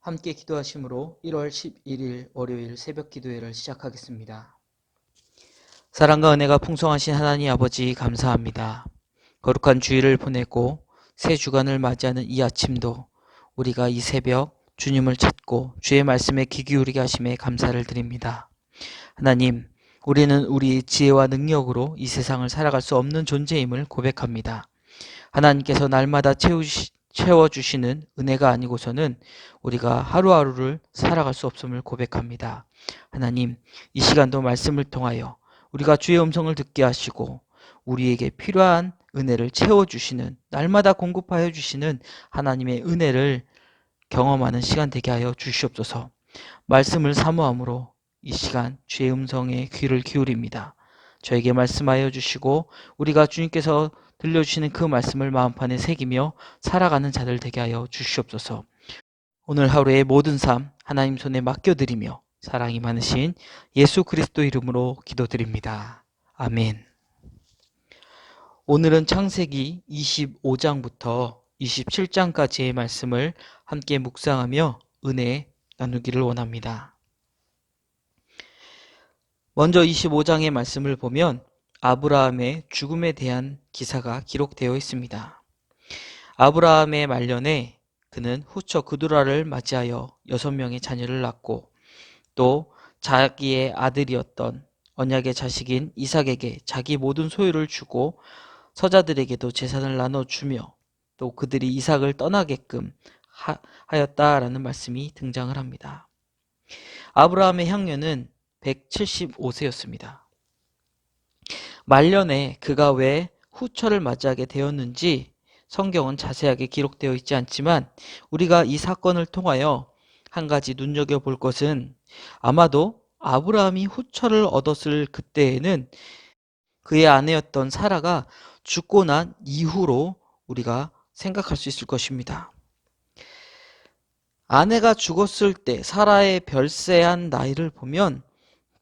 함께 기도하심으로 1월 11일 월요일 새벽 기도회를 시작하겠습니다. 사랑과 은혜가 풍성하신 하나님 아버지 감사합니다. 거룩한 주일을 보내고 새 주간을 맞이하는 이 아침도 우리가 이 새벽 주님을 찾고 주의 말씀에 귀 기울이게 하심에 감사를 드립니다. 하나님, 우리는 우리 지혜와 능력으로 이 세상을 살아갈 수 없는 존재임을 고백합니다. 하나님께서 날마다 채워주시는 은혜가 아니고서는 우리가 하루하루를 살아갈 수 없음을 고백합니다. 하나님, 이 시간도 말씀을 통하여 우리가 주의 음성을 듣게 하시고 우리에게 필요한 은혜를 채워주시는, 날마다 공급하여 주시는 하나님의 은혜를 경험하는 시간 되게 하여 주시옵소서. 말씀을 사모함으로 이 시간 주의 음성에 귀를 기울입니다. 저에게 말씀하여 주시고 우리가 주님께서 들려주시는 그 말씀을 마음판에 새기며 살아가는 자들 되게 하여 주시옵소서. 오늘 하루의 모든 삶 하나님 손에 맡겨드리며 사랑이 많으신 예수 그리스도 이름으로 기도드립니다. 아멘. 오늘은 창세기 25장부터 27장까지의 말씀을 함께 묵상하며 은혜 나누기를 원합니다. 먼저 25장의 말씀을 보면 아브라함의 죽음에 대한 기사가 기록되어 있습니다. 아브라함의 말년에 그는 후처 그두라를 맞이하여 6명의 자녀를 낳고 또 자기의 아들이었던 언약의 자식인 이삭에게 자기 모든 소유를 주고 서자들에게도 재산을 나눠주며 또 그들이 이삭을 떠나게끔 하였다라는 말씀이 등장을 합니다. 아브라함의 향년은 175세였습니다. 말년에 그가 왜 후처를 맞이하게 되었는지 성경은 자세하게 기록되어 있지 않지만 우리가 이 사건을 통하여 한 가지 눈여겨볼 것은 아마도 아브라함이 후처를 얻었을 그때에는 그의 아내였던 사라가 죽고 난 이후로 우리가 생각할 수 있을 것입니다. 아내가 죽었을 때 사라의 별세한 나이를 보면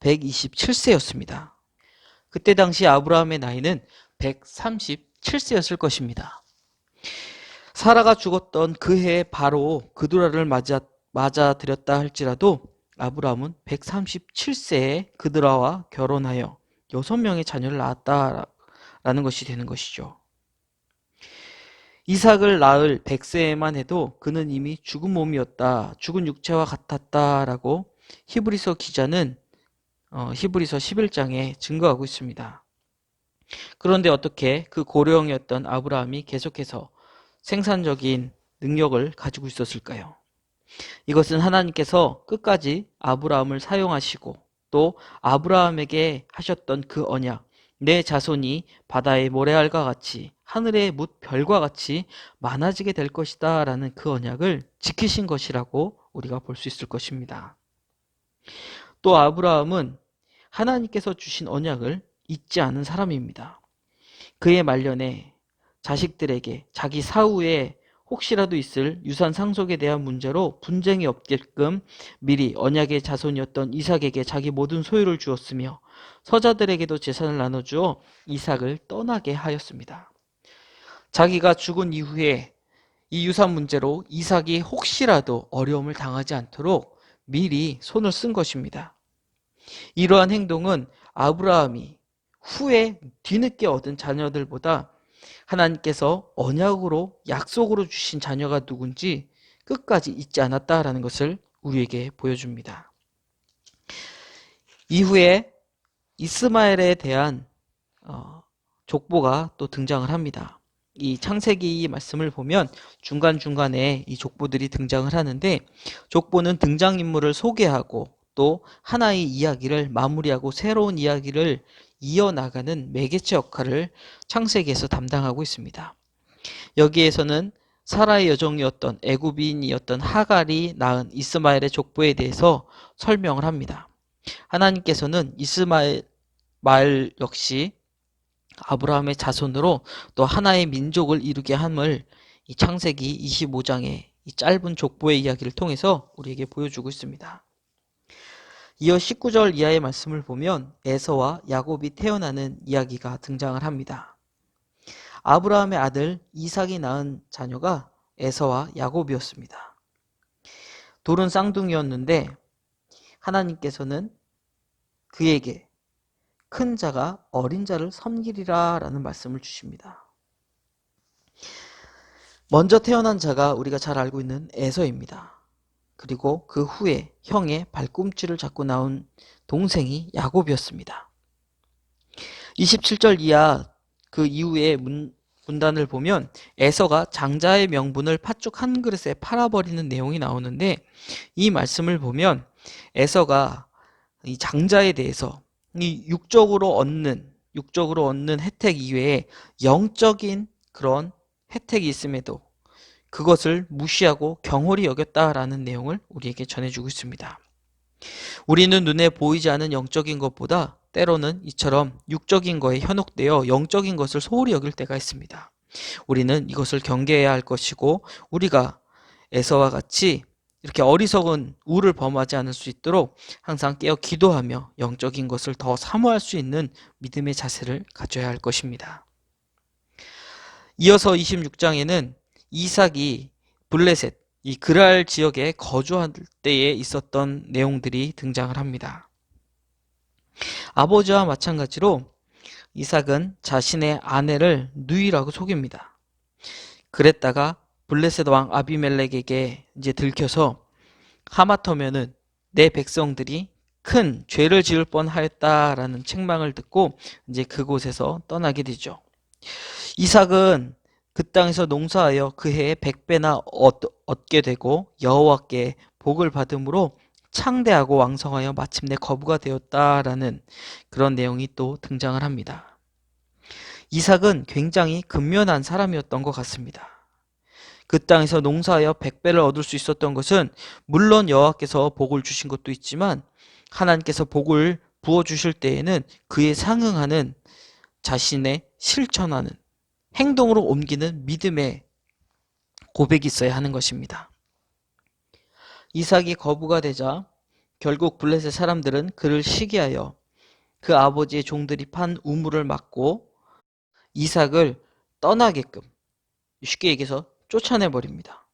127세였습니다. 그때 당시 아브라함의 나이는 137세였을 것입니다. 사라가 죽었던 그 해에 바로 그두라를 맞아들였다 할지라도 아브라함은 137세에 그두라와 결혼하여 6명의 자녀를 낳았다라는 것이 되는 것이죠. 이삭을 낳을 100세에만 해도 그는 이미 죽은 몸이었다, 죽은 육체와 같았다라고 히브리서 기자는 히브리서 11장에 증거하고 있습니다. 그런데 어떻게 그 고령이었던 아브라함이 계속해서 생산적인 능력을 가지고 있었을까요? 이것은 하나님께서 끝까지 아브라함을 사용하시고 또 아브라함에게 하셨던 그 언약, 내 자손이 바다의 모래알과 같이 하늘의 뭇별과 같이 많아지게 될 것이다 라는 그 언약을 지키신 것이라고 우리가 볼 수 있을 것입니다. 또 아브라함은 하나님께서 주신 언약을 잊지 않은 사람입니다. 그의 말년에 자식들에게 자기 사후에 혹시라도 있을 유산 상속에 대한 문제로 분쟁이 없게끔 미리 언약의 자손이었던 이삭에게 자기 모든 소유를 주었으며 서자들에게도 재산을 나눠주어 이삭을 떠나게 하였습니다. 자기가 죽은 이후에 이 유산 문제로 이삭이 혹시라도 어려움을 당하지 않도록 미리 손을 쓴 것입니다. 이러한 행동은 아브라함이 후에 뒤늦게 얻은 자녀들보다 하나님께서 언약으로 약속으로 주신 자녀가 누군지 끝까지 잊지 않았다라는 것을 우리에게 보여줍니다. 이후에 이스마엘에 대한 족보가 또 등장을 합니다. 이 창세기 말씀을 보면 중간중간에 이 족보들이 등장을 하는데 족보는 등장인물을 소개하고 또 하나의 이야기를 마무리하고 새로운 이야기를 이어나가는 매개체 역할을 창세기에서 담당하고 있습니다. 여기에서는 사라의 여종이었던 애굽인이었던 하갈이 낳은 이스마엘의 족보에 대해서 설명을 합니다. 하나님께서는 이스마엘 역시 아브라함의 자손으로 또 하나의 민족을 이루게 함을 이 창세기 25장의 이 짧은 족보의 이야기를 통해서 우리에게 보여주고 있습니다. 이어 19절 이하의 말씀을 보면 에서와 야곱이 태어나는 이야기가 등장을 합니다. 아브라함의 아들 이삭이 낳은 자녀가 에서와 야곱이었습니다. 돌은 쌍둥이였는데 하나님께서는 그에게 큰 자가 어린 자를 섬기리라 라는 말씀을 주십니다. 먼저 태어난 자가 우리가 잘 알고 있는 에서입니다. 그리고 그 후에 형의 발꿈치를 잡고 나온 동생이 야곱이었습니다. 27절 이하 그 이후의 문단을 보면 에서가 장자의 명분을 팥죽 한 그릇에 팔아버리는 내용이 나오는데, 이 말씀을 보면 에서가 이 장자에 대해서 이 육적으로 얻는 혜택 이외에 영적인 그런 혜택이 있음에도 그것을 무시하고 경홀히 여겼다라는 내용을 우리에게 전해주고 있습니다. 우리는 눈에 보이지 않는 영적인 것보다 때로는 이처럼 육적인 거에 현혹되어 영적인 것을 소홀히 여길 때가 있습니다. 우리는 이것을 경계해야 할 것이고, 우리가 에서와 같이 이렇게 어리석은 우를 범하지 않을 수 있도록 항상 깨어 기도하며 영적인 것을 더 사모할 수 있는 믿음의 자세를 가져야 할 것입니다. 이어서 26장에는 이삭이 블레셋, 이 그랄 지역에 거주할 때에 있었던 내용들이 등장을 합니다. 아버지와 마찬가지로 이삭은 자신의 아내를 누이라고 속입니다. 그랬다가 블레셋 왕 아비멜렉에게 이제 들켜서 하마터면은 내 백성들이 큰 죄를 지을 뻔하였다라는 책망을 듣고 이제 그곳에서 떠나게 되죠. 이삭은 그 땅에서 농사하여 그 해에 100배나 얻게 되고 여호와께 복을 받음으로 창대하고 왕성하여 마침내 거부가 되었다라는 그런 내용이 또 등장을 합니다. 이삭은 굉장히 근면한 사람이었던 것 같습니다. 그 땅에서 농사하여 100배를 얻을 수 있었던 것은 물론 여호와께서 복을 주신 것도 있지만, 하나님께서 복을 부어주실 때에는 그에 상응하는 자신의 실천하는 행동으로 옮기는 믿음의 고백이 있어야 하는 것입니다. 이삭이 거부가 되자 결국 블레셋 사람들은 그를 시기하여 그 아버지의 종들이 판 우물을 막고 이삭을 떠나게끔, 쉽게 얘기해서 쫓아내버립니다.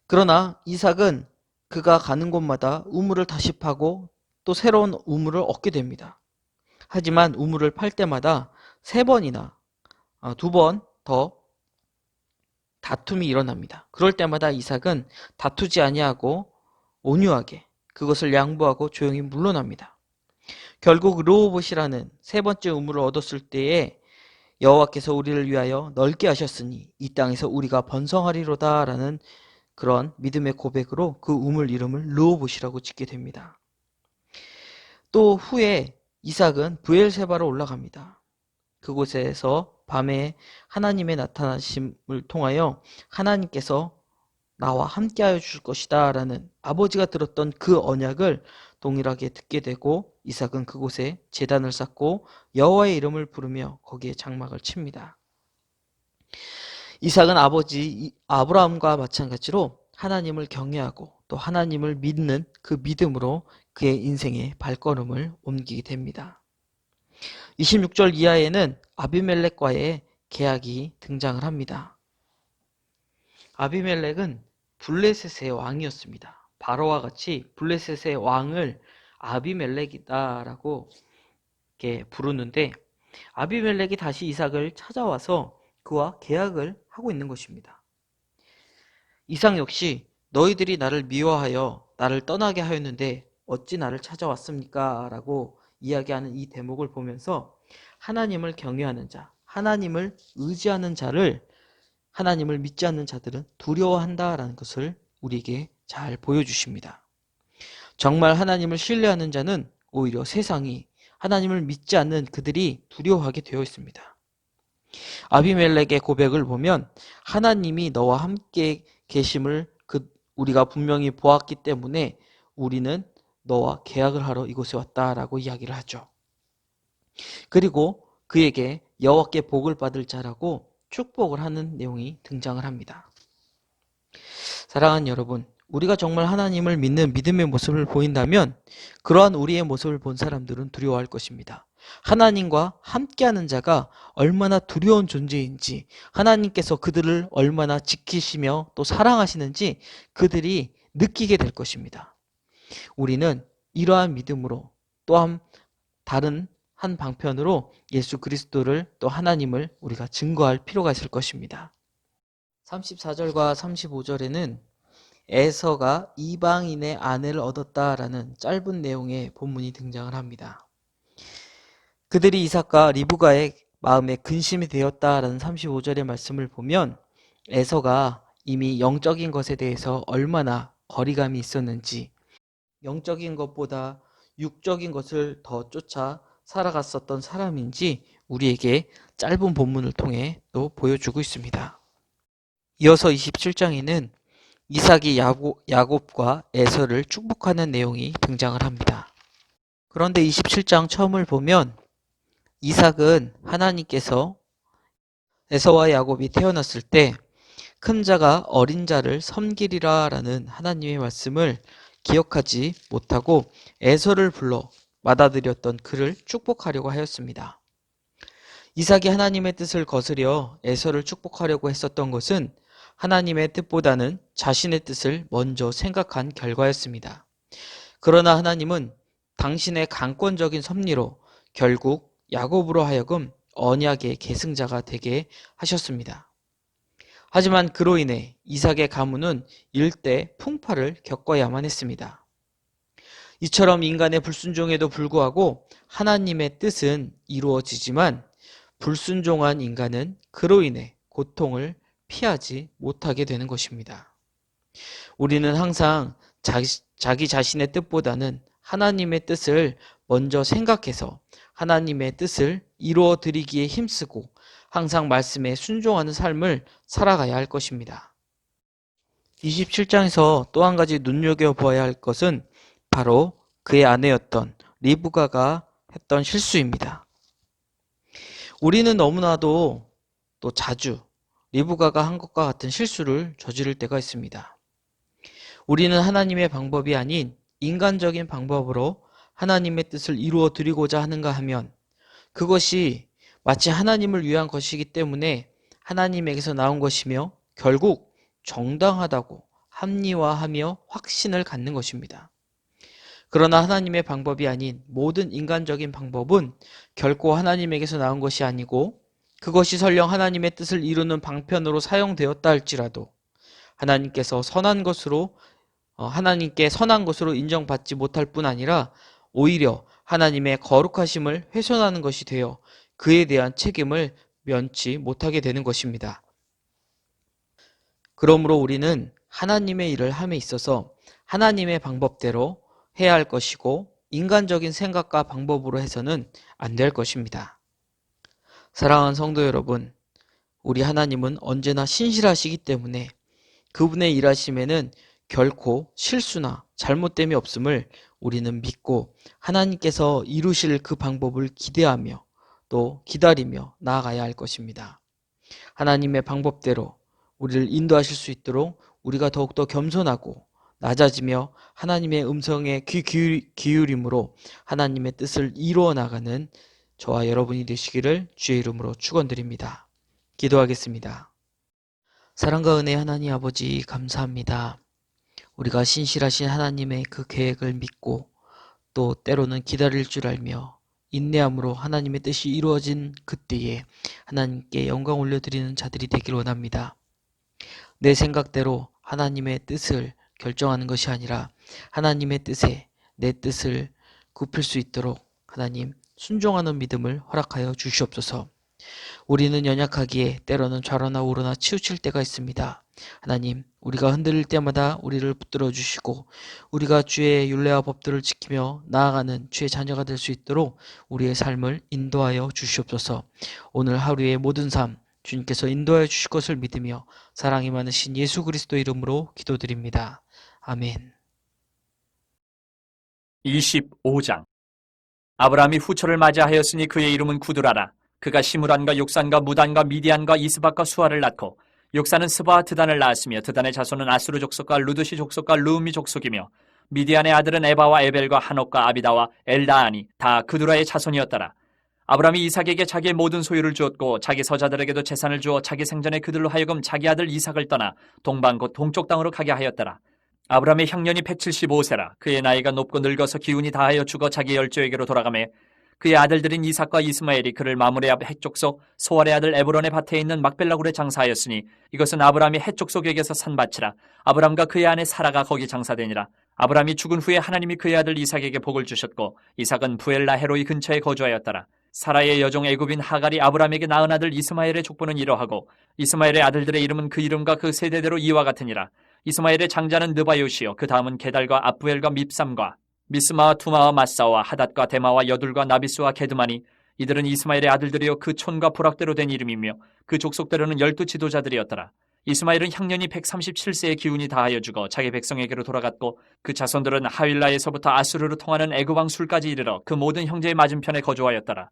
그러나 이삭은 그가 가는 곳마다 우물을 다시 파고 또 새로운 우물을 얻게 됩니다. 하지만 우물을 팔 때마다 3번이나 2번 더 다툼이 일어납니다. 그럴 때마다 이삭은 다투지 아니하고 온유하게 그것을 양보하고 조용히 물러납니다. 결국 르호봇이라는 3번째 우물을 얻었을 때에 여호와께서 우리를 위하여 넓게 하셨으니 이 땅에서 우리가 번성하리로다 라는 그런 믿음의 고백으로 그 우물 이름을 르호봇이라고 짓게 됩니다. 또 후에 이삭은 브엘세바로 올라갑니다. 그곳에서 밤에 하나님의 나타나심을 통하여 하나님께서 나와 함께하여 주실 것이다 라는 아버지가 들었던 그 언약을 동일하게 듣게 되고, 이삭은 그곳에 제단을 쌓고 여호와의 이름을 부르며 거기에 장막을 칩니다. 이삭은 아버지 아브라함과 마찬가지로 하나님을 경외하고 또 하나님을 믿는 그 믿음으로 그의 인생의 발걸음을 옮기게 됩니다. 26절 이하에는 아비멜렉과의 계약이 등장을 합니다. 아비멜렉은 블레셋의 왕이었습니다. 바로와 같이 블레셋의 왕을 아비멜렉이다라고 이렇게 부르는데, 아비멜렉이 다시 이삭을 찾아와서 그와 계약을 하고 있는 것입니다. 이삭 역시 너희들이 나를 미워하여 나를 떠나게 하였는데 어찌 나를 찾아왔습니까? 라고 이야기하는 이 대목을 보면서 하나님을 경외하는 자, 하나님을 의지하는 자를, 하나님을 믿지 않는 자들은 두려워한다라는 것을 우리에게 잘 보여주십니다. 정말 하나님을 신뢰하는 자는 오히려 세상이 하나님을 믿지 않는 그들이 두려워하게 되어 있습니다. 아비멜렉의 고백을 보면 하나님이 너와 함께 계심을 우리가 분명히 보았기 때문에 우리는 너와 계약을 하러 이곳에 왔다라고 이야기를 하죠. 그리고 그에게 여호와께 복을 받을 자라고 축복을 하는 내용이 등장을 합니다. 사랑하는 여러분, 우리가 정말 하나님을 믿는 믿음의 모습을 보인다면 그러한 우리의 모습을 본 사람들은 두려워할 것입니다. 하나님과 함께하는 자가 얼마나 두려운 존재인지, 하나님께서 그들을 얼마나 지키시며 또 사랑하시는지 그들이 느끼게 될 것입니다. 우리는 이러한 믿음으로 또한 다른 한 방편으로 예수 그리스도를 또 하나님을 우리가 증거할 필요가 있을 것입니다. 34절과 35절에는 에서가 이방인의 아내를 얻었다라는 짧은 내용의 본문이 등장을 합니다. 그들이 이삭과 리브가의 마음에 근심이 되었다라는 35절의 말씀을 보면 에서가 이미 영적인 것에 대해서 얼마나 거리감이 있었는지, 영적인 것보다 육적인 것을 더 쫓아 살아갔었던 사람인지 우리에게 짧은 본문을 통해 또 보여주고 있습니다. 이어서 27장에는 이삭이 야곱과 에서를 축복하는 내용이 등장을 합니다. 그런데 27장 처음을 보면 이삭은 하나님께서 에서와 야곱이 태어났을 때 큰 자가 어린 자를 섬기리라 라는 하나님의 말씀을 기억하지 못하고 에서를 불러 맞아들였던 그를 축복하려고 하였습니다. 이삭이 하나님의 뜻을 거스려 에서를 축복하려고 했었던 것은 하나님의 뜻보다는 자신의 뜻을 먼저 생각한 결과였습니다. 그러나 하나님은 당신의 강권적인 섭리로 결국 야곱으로 하여금 언약의 계승자가 되게 하셨습니다. 하지만 그로 인해 이삭의 가문은 일대 풍파를 겪어야만 했습니다. 이처럼 인간의 불순종에도 불구하고 하나님의 뜻은 이루어지지만 불순종한 인간은 그로 인해 고통을 피하지 못하게 되는 것입니다. 우리는 항상 자기 자신의 뜻보다는 하나님의 뜻을 먼저 생각해서 하나님의 뜻을 이루어 드리기에 힘쓰고 항상 말씀에 순종하는 삶을 살아가야 할 것입니다. 27장에서 또 한 가지 눈여겨보아야 할 것은 바로 그의 아내였던 리브가가 했던 실수입니다. 우리는 너무나도 또 자주 리브가가 한 것과 같은 실수를 저지를 때가 있습니다. 우리는 하나님의 방법이 아닌 인간적인 방법으로 하나님의 뜻을 이루어 드리고자 하는가 하면 그것이 마치 하나님을 위한 것이기 때문에 하나님에게서 나온 것이며 결국 정당하다고 합리화하며 확신을 갖는 것입니다. 그러나 하나님의 방법이 아닌 모든 인간적인 방법은 결코 하나님에게서 나온 것이 아니고 그것이 설령 하나님의 뜻을 이루는 방편으로 사용되었다 할지라도 하나님께서 하나님께 선한 것으로 인정받지 못할 뿐 아니라 오히려 하나님의 거룩하심을 훼손하는 것이 되어 그에 대한 책임을 면치 못하게 되는 것입니다. 그러므로 우리는 하나님의 일을 함에 있어서 하나님의 방법대로 해야 할 것이고 인간적인 생각과 방법으로 해서는 안 될 것입니다. 사랑하는 성도 여러분, 우리 하나님은 언제나 신실하시기 때문에 그분의 일하심에는 결코 실수나 잘못됨이 없음을 우리는 믿고 하나님께서 이루실 그 방법을 기대하며 또 기다리며 나아가야 할 것입니다. 하나님의 방법대로 우리를 인도하실 수 있도록 우리가 더욱더 겸손하고 낮아지며 하나님의 음성에 귀 기울임으로 하나님의 뜻을 이루어 나가는 저와 여러분이 되시기를 주의 이름으로 축원드립니다. 기도하겠습니다. 사랑과 은혜 하나님 아버지 감사합니다. 우리가 신실하신 하나님의 그 계획을 믿고 또 때로는 기다릴 줄 알며 인내함으로 하나님의 뜻이 이루어진 그때에 하나님께 영광 올려드리는 자들이 되길 원합니다. 내 생각대로 하나님의 뜻을 결정하는 것이 아니라 하나님의 뜻에 내 뜻을 굽힐 수 있도록 하나님 순종하는 믿음을 허락하여 주시옵소서. 우리는 연약하기에 때로는 좌로나 우로나 치우칠 때가 있습니다. 하나님, 우리가 흔들릴 때마다 우리를 붙들어 주시고 우리가 주의 율례와 법들을 지키며 나아가는 주의 자녀가 될 수 있도록 우리의 삶을 인도하여 주시옵소서. 오늘 하루의 모든 삶 주님께서 인도하여 주실 것을 믿으며 사랑이 많으신 예수 그리스도 이름으로 기도드립니다. 아멘. 25장 아브라함이 후처를 맞이하였으니 그의 이름은 구두라라. 그가 시므란과 욕산과 무단과 미디안과 이스박과 수아를 낳고 욕산은 스바와 드단을 낳았으며 드단의 자손은 아수르 족속과 루드시 족속과 루미 족속이며 미디안의 아들은 에바와 에벨과 한옥과 아비다와 엘다아니 다 그두라의 자손이었더라. 아브라함이 이삭에게 자기의 모든 소유를 주었고 자기 서자들에게도 재산을 주어 자기 생전에 그들로 하여금 자기 아들 이삭을 떠나 동방 곧 동쪽 땅으로 가게 하였더라. 아브라함의 형년이 175세라. 그의 나이가 높고 늙어서 기운이 다하여 죽어 자기 열조에게로 돌아가매 그의 아들들인 이삭과 이스마엘이 그를 마므레 앞 헷족속 소알의 아들 에브론의 밭에 있는 막벨라 굴에 장사하였으니 이것은 아브라함이 헷족속에게서 산 밭이라. 아브라함과 그의 아내 사라가 거기 장사되니라. 아브라함이 죽은 후에 하나님이 그의 아들 이삭에게 복을 주셨고 이삭은 부엘라 헤로이 근처에 거주하였더라. 사라의 여종 애굽인 하갈이 아브라함에게 낳은 아들 이스마엘의 족보는 이러하고 이스마엘의 아들들의 이름은 그 이름과 그 세대대로 이와 같으니라. 이스마엘의 장자는 느바요시요 그 다음은 게달과 압부엘과 밉삼과 미스마와 투마와 마사와 하닷과 데마와 여둘과 나비스와 게드마니 이들은 이스마엘의 아들들이요 그 촌과 부락대로 된 이름이며 그 족속대로는 12 지도자들이었더라. 이스마엘은 향년이 137세의 기운이 다하여 죽어 자기 백성에게로 돌아갔고 그 자손들은 하윌라에서부터 아수르로 통하는 애굽왕 술까지 이르러 그 모든 형제의 맞은편에 거주하였더라.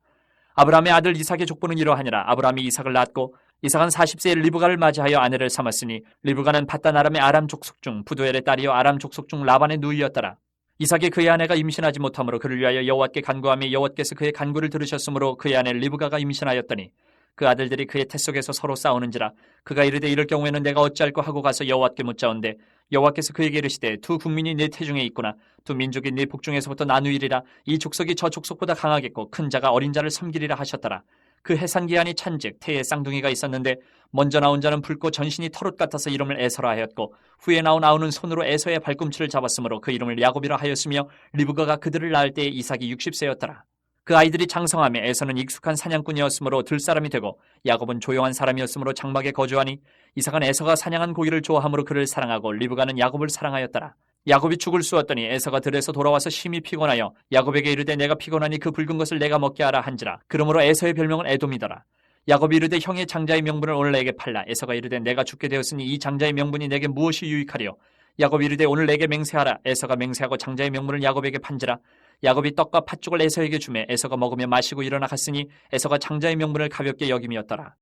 아브라함의 아들 이삭의 족보는 이러하니라. 아브라함이 이삭을 낳았고 이삭은 40세에 리브가를 맞이하여 아내를 삼았으니 리브가는 밧단 아람의 아람 족속 중 부두엘의 딸이요 아람 족속 중 라반의 누이였더라. 이삭이 그의 아내가 임신하지 못하므로 그를 위하여 여호와께 간구하며 여호와께서 그의 간구를 들으셨으므로 그의 아내 리브가가 임신하였더니 그 아들들이 그의 태 속에서 서로 싸우는지라. 그가 이르되 이럴 경우에는 내가 어찌할꼬 하고 가서 여호와께 묻자온대 여호와께서 그에게 이르시되 두 국민이 네 태중에 있구나. 두 민족이 네 북중에서부터 나누이리라. 이 족속이 저 족속보다 강하겠고 큰 자가 어린 자를 섬기리라 하셨더라. 그 해산 기한이 찬즉 태에 쌍둥이가 있었는데 먼저 나온 자는 붉고 전신이 털옷 같아서 이름을 에서라 하였고 후에 나온 아우는 손으로 에서의 발꿈치를 잡았으므로 그 이름을 야곱이라 하였으며 리브가가 그들을 낳을 때에 이삭이 60세였더라. 그 아이들이 장성하며 에서는 익숙한 사냥꾼이었으므로 들사람이 되고 야곱은 조용한 사람이었으므로 장막에 거주하니 이삭은 에서가 사냥한 고기를 좋아하므로 그를 사랑하고 리브가는 야곱을 사랑하였더라. 야곱이 죽을 쑤었더니 에서가 들에서 돌아와서 심히 피곤하여 야곱에게 이르되 내가 피곤하니 그 붉은 것을 내가 먹게 하라 한지라. 그러므로 에서의 별명은 에돔이더라. 야곱이 이르되 형의 장자의 명분을 오늘 내게 팔라. 에서가 이르되 내가 죽게 되었으니 이 장자의 명분이 내게 무엇이 유익하리요. 야곱이 이르되 오늘 내게 맹세하라. 에서가 맹세하고 장자의 명분을 야곱에게 판지라. 야곱이 떡과 팥죽을 에서에게 주매 에서가 먹으며 마시고 일어나 갔으니 에서가 장자의 명분을 가볍게 여김이었더라.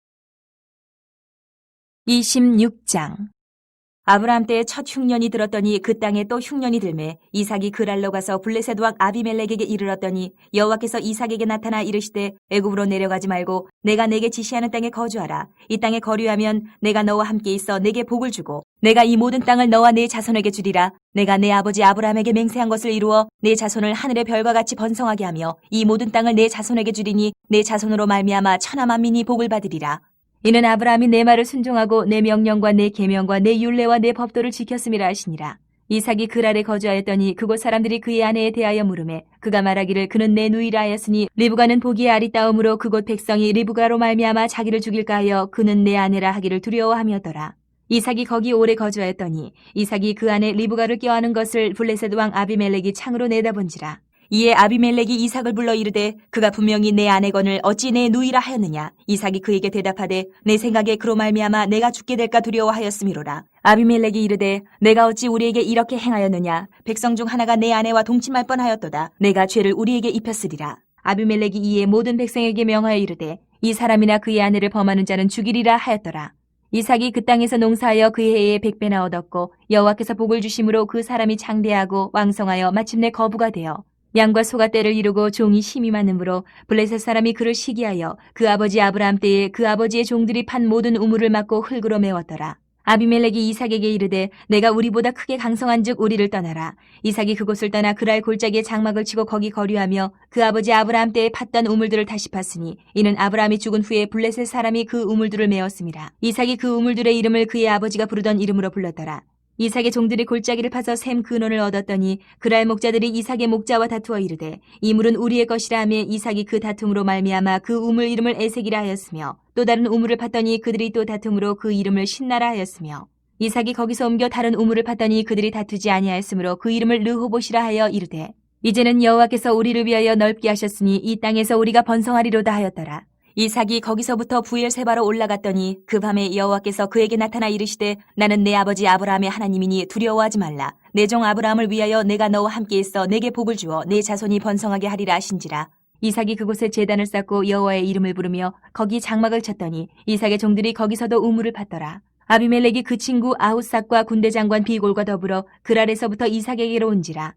26장. 아브라함 때에 첫 흉년이 들었더니 그 땅에 또 흉년이 들매 이삭이 그랄로 가서 블레셋 왕 아비멜렉에게 이르렀더니 여호와께서 이삭에게 나타나 이르시되 애굽으로 내려가지 말고 내가 내게 지시하는 땅에 거주하라. 이 땅에 거류하면 내가 너와 함께 있어 내게 복을 주고 내가 이 모든 땅을 너와 네 자손에게 주리라. 내가 내 아버지 아브라함에게 맹세한 것을 이루어 내 자손을 하늘의 별과 같이 번성하게 하며 이 모든 땅을 내 자손에게 주리니 내 자손으로 말미암아 천하 만민이 복을 받으리라. 이는 아브라함이 내 말을 순종하고 내 명령과 내 계명과 내 율례와 내 법도를 지켰음이라 하시니라. 이삭이 그랄에 거주하였더니 그곳 사람들이 그의 아내에 대하여 물으매 그가 말하기를 그는 내 누이라 하였으니 리브가는 보기에 아리따움으로 그곳 백성이 리브가로 말미암아 자기를 죽일까 하여 그는 내 아내라 하기를 두려워함이었더라. 이삭이 거기 오래 거주하였더니 이삭이 그 아내 리브가를 껴안은 것을 블레셋 왕 아비멜렉이 창으로 내다본지라. 이에 아비멜렉이 이삭을 불러 이르되 그가 분명히 내 아내건을 어찌 내 누이라 하였느냐. 이삭이 그에게 대답하되 내 생각에 그로 말미암아 내가 죽게 될까 두려워하였음이로라. 아비멜렉이 이르되 내가 어찌 우리에게 이렇게 행하였느냐. 백성 중 하나가 내 아내와 동침할 뻔하였도다. 내가 죄를 우리에게 입혔으리라. 아비멜렉이 이에 모든 백성에게 명하여 이르되 이 사람이나 그의 아내를 범하는 자는 죽이리라 하였더라. 이삭이 그 땅에서 농사하여 그 해에 100배나 얻었고 여호와께서 복을 주심으로 그 사람이 장대하고 왕성하여 마침내 거부가 되어 양과 소가 떼를 이루고 종이 심히 많으므로 블레셋 사람이 그를 시기하여 그 아버지 아브라함 때에 그 아버지의 종들이 판 모든 우물을 막고 흙으로 메웠더라. 아비멜렉이 이삭에게 이르되 내가 우리보다 크게 강성한즉 우리를 떠나라. 이삭이 그곳을 떠나 그랄 골짜기에 장막을 치고 거기 거류하며 그 아버지 아브라함 때에 팠던 우물들을 다시 팠으니 이는 아브라함이 죽은 후에 블레셋 사람이 그 우물들을 메웠음이라. 이삭이 그 우물들의 이름을 그의 아버지가 부르던 이름으로 불렀더라. 이삭의 종들이 골짜기를 파서 샘 근원을 얻었더니 그랄 목자들이 이삭의 목자와 다투어 이르되 이 물은 우리의 것이라 하며 이삭이 그 다툼으로 말미암아 그 우물 이름을 에색이라 하였으며 또 다른 우물을 팠더니 그들이 또 다툼으로 그 이름을 신나라 하였으며 이삭이 거기서 옮겨 다른 우물을 팠더니 그들이 다투지 아니하였으므로 그 이름을 르호봇이라 하여 이르되 이제는 여호와께서 우리를 위하여 넓게 하셨으니 이 땅에서 우리가 번성하리로다 하였더라. 이삭이 거기서부터 부엘세바로 올라갔더니 그 밤에 여호와께서 그에게 나타나 이르시되 나는 내 아버지 아브라함의 하나님이니 두려워하지 말라. 내 종 아브라함을 위하여 내가 너와 함께 있어 내게 복을 주어 내 자손이 번성하게 하리라 하신지라. 이삭이 그곳에 제단을 쌓고 여호와의 이름을 부르며 거기 장막을 쳤더니 이삭의 종들이 거기서도 우물을 팠더라. 아비멜렉이 그 친구 아웃삭과 군대 장관 비골과 더불어 그랄에서부터 이삭에게로 온지라.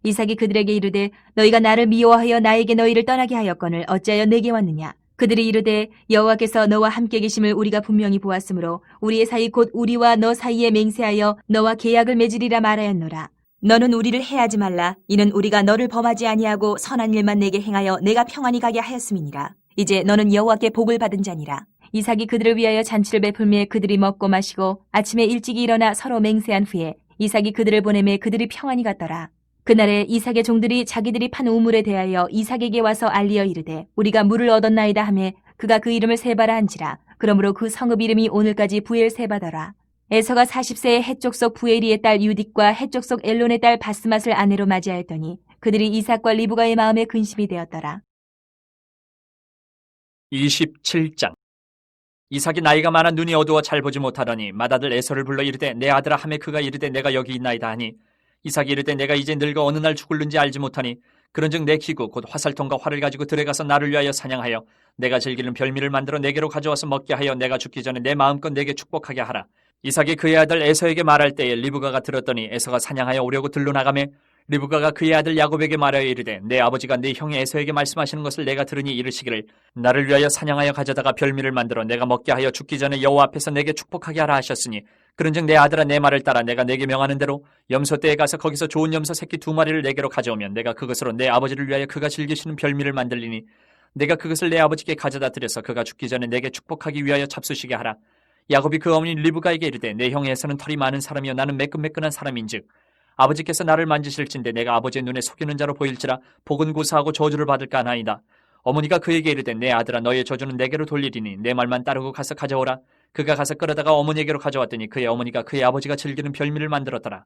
이삭이 그들에게 이르되 너희가 나를 미워하여 나에게 너희를 떠나게 하였거늘 어찌하여 내게 왔느냐. 그들이 이르되 여호와께서 너와 함께 계심을 우리가 분명히 보았으므로 우리의 사이 곧 우리와 너 사이에 맹세하여 너와 계약을 맺으리라 말하였노라. 너는 우리를 해하지 말라. 이는 우리가 너를 범하지 아니하고 선한 일만 내게 행하여 내가 평안히 가게 하였음이니라. 이제 너는 여호와께 복을 받은 자니라. 이삭이 그들을 위하여 잔치를 베풀매 그들이 먹고 마시고 아침에 일찍이 일어나 서로 맹세한 후에 이삭이 그들을 보내매 그들이 평안히 갔더라. 그날에 이삭의 종들이 자기들이 판 우물에 대하여 이삭에게 와서 알리어 이르되 우리가 물을 얻었나이다 하매 그가 그 이름을 세바라 한지라. 그러므로 그 성읍 이름이 오늘까지 부엘 세바더라. 에서가 40세에 해쪽 속 부엘이의 딸 유딕과 해쪽 속 엘론의 딸 바스맛을 아내로 맞이하였더니 그들이 이삭과 리브가의 마음에 근심이 되었더라. 27장. 이삭이 나이가 많아 눈이 어두워 잘 보지 못하더니 맏아들 에서를 불러 이르되 내 아들아 하매 그가 이르되 내가 여기 있나이다 하니 이삭이 이르되 내가 이제 늙어 어느 날 죽을는지 알지 못하니 그런즉 내 기구 곧 화살통과 활을 가지고 들에 가서 나를 위하여 사냥하여 내가 즐기는 별미를 만들어 내게로 가져와서 먹게 하여 내가 죽기 전에 내 마음껏 내게 축복하게 하라. 이삭이 그의 아들 에서에게 말할 때에 리브가가 들었더니 에서가 사냥하여 오려고 들로 나가매 리브가가 그의 아들 야곱에게 말하여 이르되 내 아버지가 네 형의 에서에게 말씀하시는 것을 내가 들으니 이르시기를 나를 위하여 사냥하여 가져다가 별미를 만들어 내가 먹게 하여 죽기 전에 여호와 앞에서 내게 축복하게 하라 하셨으니 그런즉 내 아들아 내 말을 따라 내가 내게 명하는 대로 염소떼에 가서 거기서 좋은 염소 새끼 2마리를 내게로 가져오면 내가 그것으로 내 아버지를 위하여 그가 즐기시는 별미를 만들리니 내가 그것을 내 아버지께 가져다 드려서 그가 죽기 전에 내게 축복하기 위하여 잡수시게 하라. 야곱이 그 어머니 리브가에게 이르되 내 형의 에서는 털이 많은 사람이요 나는 매끈매끈한 사람인즉 아버지께서 나를 만지실진데 내가 아버지의 눈에 속이는 자로 보일지라 복은 고사하고 저주를 받을까 하나이다. 어머니가 그에게 이르되 내 아들아 너의 저주는 내게로 돌리리니 내 말만 따르고 가서 가져오라. 그가 가서 끌어다가 어머니에게로 가져왔더니 그의 어머니가 그의 아버지가 즐기는 별미를 만들었더라.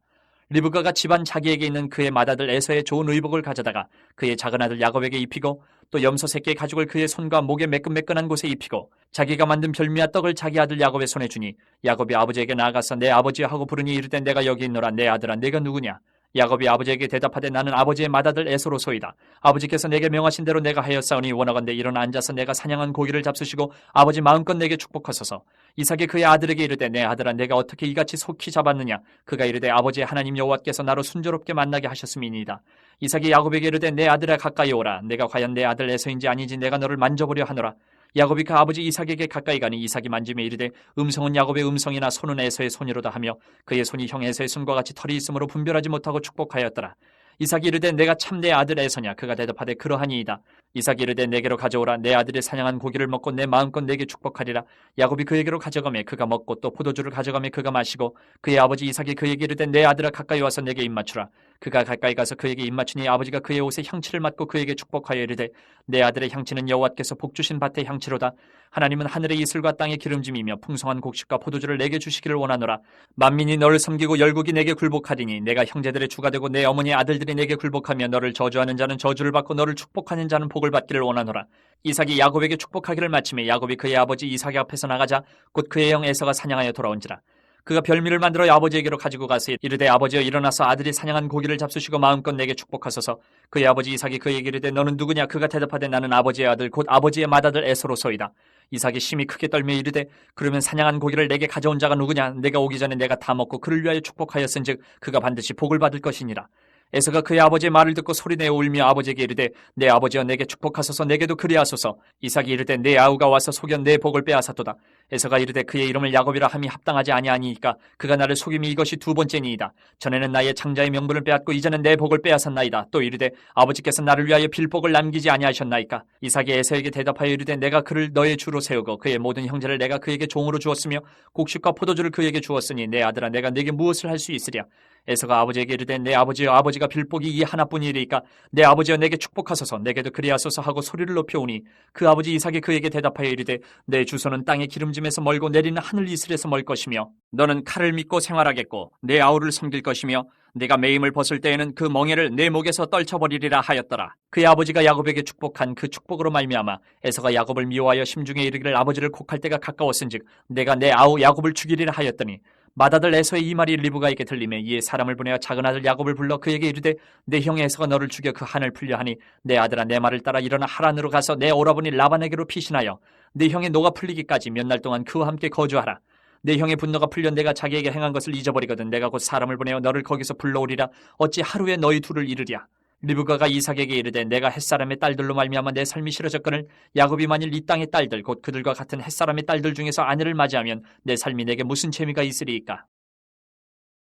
리브가가 집안 자기에게 있는 그의 맏아들 에서의 좋은 의복을 가져다가 그의 작은 아들 야곱에게 입히고 또 염소 새끼의 가죽을 그의 손과 목에 매끈매끈한 곳에 입히고 자기가 만든 별미와 떡을 자기 아들 야곱의 손에 주니 야곱이 아버지에게 나아가서 내 아버지여 하고 부르니 이르되 내가 여기 있노라. 내 아들아 내가 누구냐? 야곱이 아버지에게 대답하되 나는 아버지의 맏아들 에서로소이다. 아버지께서 내게 명하신 대로 내가 하였사오니 원하건대 일어나 앉아서 내가 사냥한 고기를 잡수시고 아버지 마음껏 내게 축복하소서. 이삭이 그의 아들에게 이르되 내 아들아 내가 어떻게 이같이 속히 잡았느냐? 그가 이르되 아버지의 하나님 여호와께서 나로 순조롭게 만나게 하셨음이니이다. 이삭이 야곱에게 이르되 내 아들아 가까이 오라. 내가 과연 내 아들 에서인지 아닌지 내가 너를 만져보려 하노라. 야곱이 그 아버지 이삭에게 가까이 가니 이삭이 만지며 이르되 음성은 야곱의 음성이나 손은 에서의 손이로다 하며 그의 손이 형 에서의 손과 같이 털이 있으므로 분별하지 못하고 축복하였더라. 이삭이 이르되 내가 참 내 아들 에서냐? 그가 대답하되 그러하니이다. 이삭이 이르되 내게로 가져오라. 내 아들이 사냥한 고기를 먹고 내 마음껏 내게 축복하리라. 야곱이 그에게로 가져가매 그가 먹고 또 포도주를 가져가매 그가 마시고 그의 아버지 이삭이 그에게 이르되 내 아들아 가까이 와서 내게 입맞추라. 그가 가까이 가서 그에게 입맞추니 아버지가 그의 옷에 향취를 맡고 그에게 축복하여 이르되 내 아들의 향취는 여호와께서 복주신 밭의 향취로다. 하나님은 하늘의 이슬과 땅의 기름짐이며 풍성한 곡식과 포도주를 내게 주시기를 원하노라. 만민이 너를 섬기고 열국이 내게 굴복하리니 내가 형제들의 주가 되고 내 어머니의 아들들이 내게 굴복하며 너를 저주하는 자는 저주를 받고 너를 축복하는 자는 복을 받기를 원하노라. 이삭이 야곱에게 축복하기를 마치매 야곱이 그의 아버지 이삭의 앞에서 나가자 곧 그의 형 에서가 사냥하여 돌아온지라. 그가 별미를 만들어 아버지에게로 가지고 가서 이르되 아버지여 일어나서 아들이 사냥한 고기를 잡수시고 마음껏 내게 축복하소서. 그의 아버지 이삭이 그에게 이르되 너는 누구냐? 그가 대답하되 나는 아버지의 아들 곧 아버지의 맏아들 에서로소이다. 이삭이 심히 크게 떨며 이르되 그러면 사냥한 고기를 내게 가져온 자가 누구냐? 내가 오기 전에 내가 다 먹고 그를 위하여 축복하였은즉 그가 반드시 복을 받을 것이니라. 에서가 그의 아버지의 말을 듣고 소리내어 울며 아버지에게 이르되 내 아버지여 내게 축복하소서. 내게도 그리하소서. 이삭이 이르되 내 아우가 와서 속여 내 복을 빼앗았도다. 에서가 이르되 그의 이름을 야곱이라 함이 합당하지 아니하니까 그가 나를 속임이 이것이 2번째니이다. 전에는 나의 장자의 명분을 빼앗고 이제는 내 복을 빼앗았나이다. 또 이르되 아버지께서 나를 위하여 빌복을 남기지 아니하셨나이까. 이삭이 에서에게 대답하여 이르되 내가 그를 너의 주로 세우고 그의 모든 형제를 내가 그에게 종으로 주었으며 곡식과 포도주를 그에게 주었으니 내 아들아 내가 네게 무엇을 할 수 있으랴. 에서가 아버지에게 이르되 내 아버지여 아버지가 빌복이 이 하나뿐이리이까 내 아버지여 내게 축복하소서. 내게도 그리하소서 하고 소리를 높여오니 그 아버지 이삭이 그에게 대답하여 이르되 내 주소는 땅의 기름짐에서 멀고 내리는 하늘 이슬에서 멀 것이며 너는 칼을 믿고 생활하겠고 내 아우를 섬길 것이며 내가 매임을 벗을 때에는 그 멍에를 내 목에서 떨쳐버리리라 하였더라. 그의 아버지가 야곱에게 축복한 그 축복으로 말미암아 에서가 야곱을 미워하여 심중에 이르기를 아버지를 곡할 때가 가까웠은즉 내가 내 아우 야곱을 죽이리라 하였더니 맏아들 에서의 이 말이 리브가에게 들리매 이에 사람을 보내어 작은 아들 야곱을 불러 그에게 이르되 내 형 에서가 너를 죽여 그 한을 풀려 하니 내 아들아 내 말을 따라 일어나 하란으로 가서 내 오라버니 라반에게로 피신하여 내 형의 노가 풀리기까지 몇 날 동안 그와 함께 거주하라. 내 형의 분노가 풀려 내가 자기에게 행한 것을 잊어버리거든 내가 곧 사람을 보내어 너를 거기서 불러오리라. 어찌 하루에 너희 둘을 이르랴. 리브가가 이삭에게 이르되 내가 햇사람의 딸들로 말미암아 내 삶이 싫어졌거늘 야곱이 만일 이 땅의 딸들 곧 그들과 같은 햇사람의 딸들 중에서 아내를 맞이하면 내 삶이 내게 무슨 재미가 있으리이까?